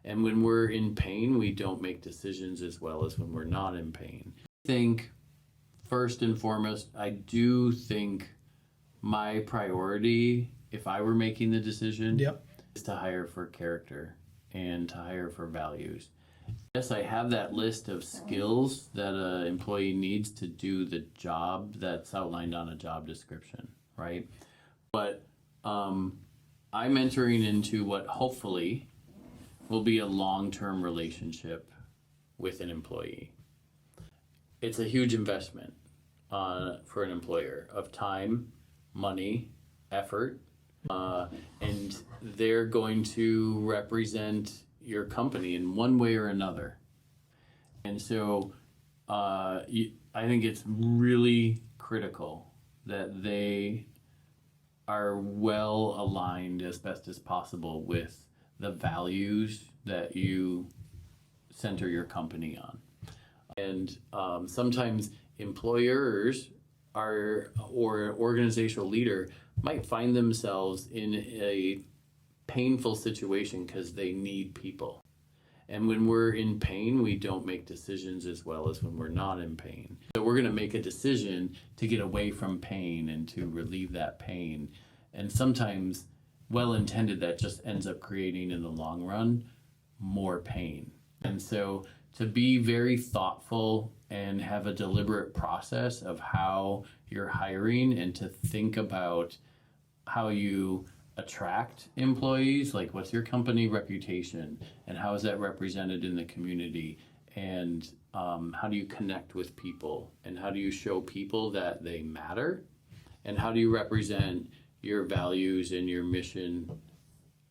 And when we're in pain, we don't make decisions as well as when we're not in pain. I think first and foremost, I do think my priority, if I were making the decision, is to hire for character and to hire for values. Yes, I have that list of skills that an employee needs to do the job that's outlined on a job description, right? But I'm entering into what hopefully will be a long-term relationship with an employee. It's a huge investment for an employer of time, money, effort, and they're going to represent your company in one way or another. And so I think it's really critical that they are well aligned as best as possible with the values that you center your company on. And sometimes employers or organizational leader might find themselves in a painful situation because they need people. And when we're in pain, we don't make decisions as well as when we're not in pain. So we're going to make a decision to get away from pain and to relieve that pain. And sometimes, well-intended, that just ends up creating, in the long run, more pain. And so to be very thoughtful and have a deliberate process of how you're hiring and to think about how you attract employees, like what's your company reputation and how is that represented in the community, and how do you connect with people, and how do you show people that they matter, and how do you represent your values and your mission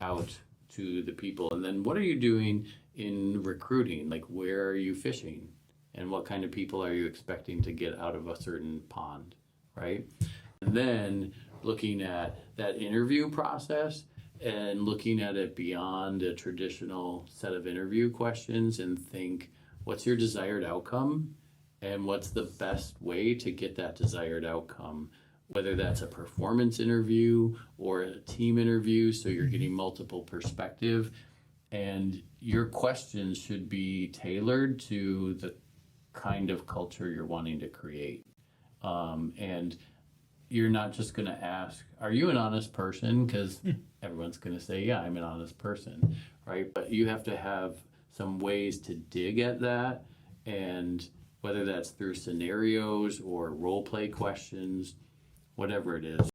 out to the people. And then what are you doing in recruiting? Like, where are you fishing, and what kind of people are you expecting to get out of a certain pond, right? And then looking at that interview process and looking at it beyond a traditional set of interview questions, and think, what's your desired outcome and what's the best way to get that desired outcome, whether that's a performance interview or a team interview, so you're getting multiple perspective. And your questions should be tailored to the kind of culture you're wanting to create. And you're not just going to ask, are you an honest person? Because everyone's going to say, yeah, I'm an honest person, right? But you have to have some ways to dig at that, and whether that's through scenarios or role play questions, whatever it is.